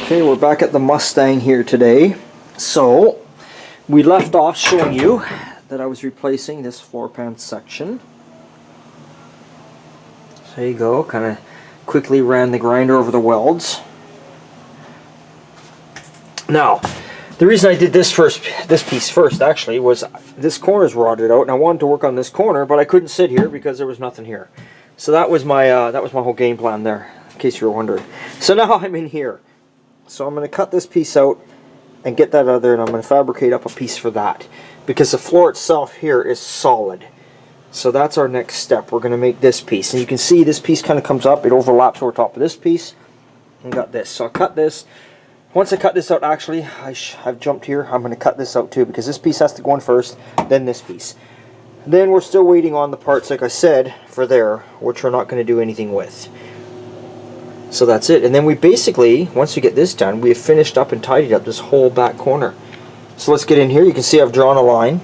Okay, we're back at the Mustang here today. So, we left off showing you that I was replacing this floor pan section. So there you go, kind of quickly ran the grinder over the welds. Now, the reason I did this piece first actually, was this corner's rotted out and I wanted to work on this corner, but I couldn't sit here because there was nothing here. So that was my whole game plan there, in case you were wondering. So now I'm in here. So I'm going to cut this piece out and get that out of there, and I'm going to fabricate up a piece for that, because the floor itself here is solid. So that's our next step. We're going to make this piece, and you can see this piece kind of comes up, it overlaps over top of this piece, and got this. So I'll cut this. Once I cut this out, actually, I've jumped here, I'm going to cut this out too, because this piece has to go in first, then this piece. Then we're still waiting on the parts, like I said, for there, which we're not going to do anything with. So that's it. And then we basically, once we get this done, we have finished up and tidied up this whole back corner. So let's get in here. You can see I've drawn a line.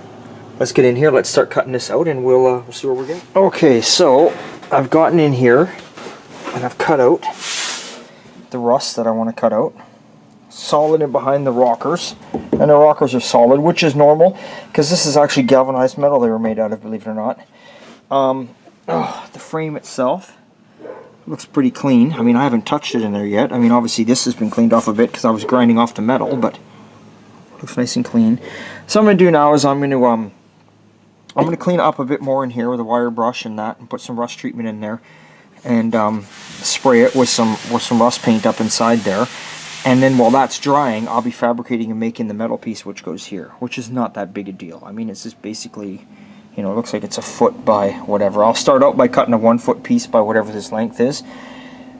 Let's get in here. Let's start cutting this out, and we'll see where we're getting. Okay, so I've gotten in here and I've cut out the rust that I want to cut out. Solid in behind the rockers, and the rockers are solid, which is normal because this is actually galvanized metal they were made out of, believe it or not. The frame itself looks pretty clean. I mean, I haven't touched it in there yet. I mean, obviously this has been cleaned off a bit because I was grinding off the metal, but it looks nice and clean. So what I'm going to do now is I'm going to clean up a bit more in here with a wire brush and that, and put some rust treatment in there, and spray it with some rust paint up inside there. And then while that's drying, I'll be fabricating and making the metal piece which goes here, which is not that big a deal. I mean, it's just basically, you know, it looks like it's a foot by whatever. I'll start out by cutting a 1 foot piece by whatever this length is,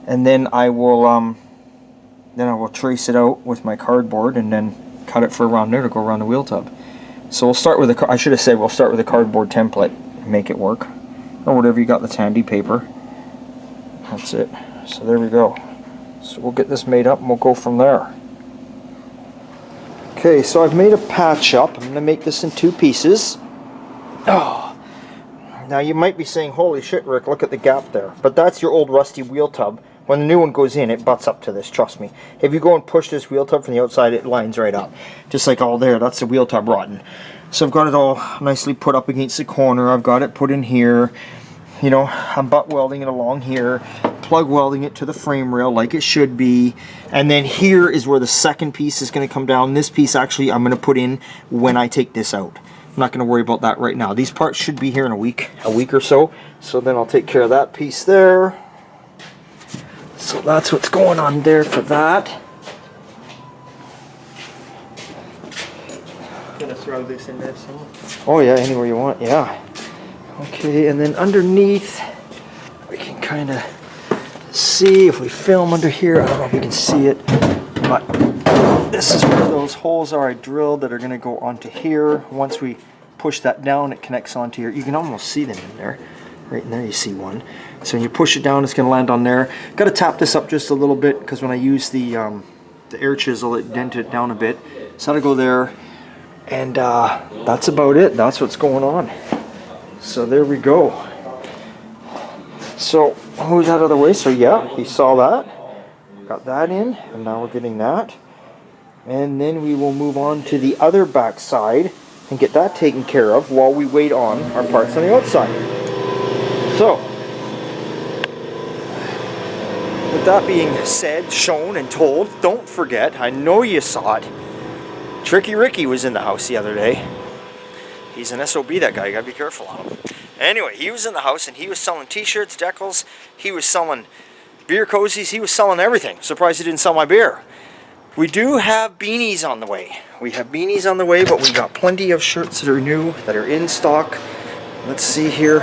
and then I will trace it out with my cardboard and then cut it for around there to go around the wheel tub. So we'll start with I should have said we'll start with a cardboard template and make it work, or whatever you got that's handy, paper. That's it. So there we go. So we'll get this made up and we'll go from there. Okay, so I've made a patch up. I'm going to make this in 2 pieces. Oh, now you might be saying, holy shit, Rick, look at the gap there. But that's your old rusty wheel tub. When the new one goes in, it butts up to this, trust me. If you go and push this wheel tub from the outside, it lines right up. Just like all there, that's the wheel tub rotten. So I've got it all nicely put up against the corner. I've got it put in here. You know, I'm butt welding it along here, plug welding it to the frame rail like it should be, and then here is where the second piece is going to come down. This piece actually I'm going to put in when I take this out. I'm not going to worry about that right now. These parts should be here in a week or so, so then I'll take care of that piece there. So that's what's going on there for that. I'm going to throw this in there somewhere. Oh yeah, anywhere you want, yeah. Okay, and then underneath, we can kind of see if we film under here. I don't know if we can see it, but this is where those holes are I drilled that are going to go onto here. Once we push that down, it connects onto here. You can almost see them in there. Right in there you see one. So when you push it down, it's going to land on there. Got to tap this up just a little bit because when I use the air chisel, it dented it down a bit. So that'll go there, and that's about it. That's what's going on. So there we go. So I'll move that out of the way. So yeah, you saw that. Got that in, and now we're getting that. And then we will move on to the other back side and get that taken care of while we wait on our parts on the outside. So, with that being said, shown, and told, don't forget, I know you saw it, Tricky Ricky was in the house the other day. He's an SOB, that guy. You gotta be careful on him. Anyway, he was in the house and he was selling t-shirts, decals, he was selling beer cozies, he was selling everything. Surprised he didn't sell my beer. We do have beanies on the way. We have beanies on the way, but we got plenty of shirts that are new, that are in stock. Let's see here.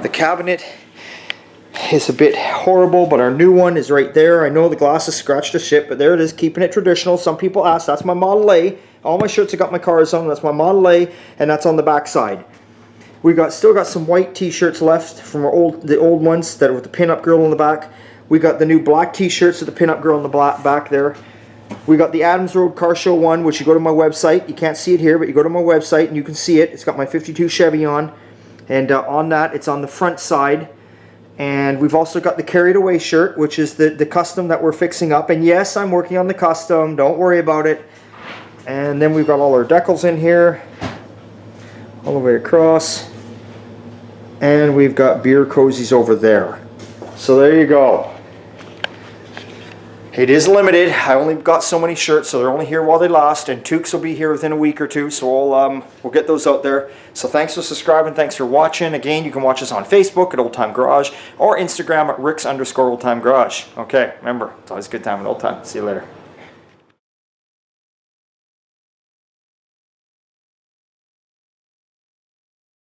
The cabinet is a bit horrible, but our new one is right there. I know the glass is scratched to shit, but there it is, keeping it traditional. Some people ask, that's my Model A. All my shirts have got my cars on, that's my Model A, and that's on the back side. We still got some white t-shirts left from the old ones that are with the pin-up grill on the back. We got the new black t-shirts with the pin-up grill on the back there. We got the Adams Road Car Show one, which you go to my website. You can't see it here, but you go to my website and you can see it. It's got my 52 Chevy on, and on that, it's on the front side. And we've also got the Carried Away shirt, which is the custom that we're fixing up. And yes, I'm working on the custom. Don't worry about it. And then we've got all our decals in here, all the way across. And we've got beer cozies over there. So there you go. It is limited. I only got so many shirts, so they're only here while they last, and toques will be here within a week or two, so we'll get those out there. So thanks for subscribing, thanks for watching. Again, you can watch us on Facebook at Old Time Garage, or Instagram at Rick's_Old Time Garage. Okay, remember, it's always a good time at Old Time. See you later.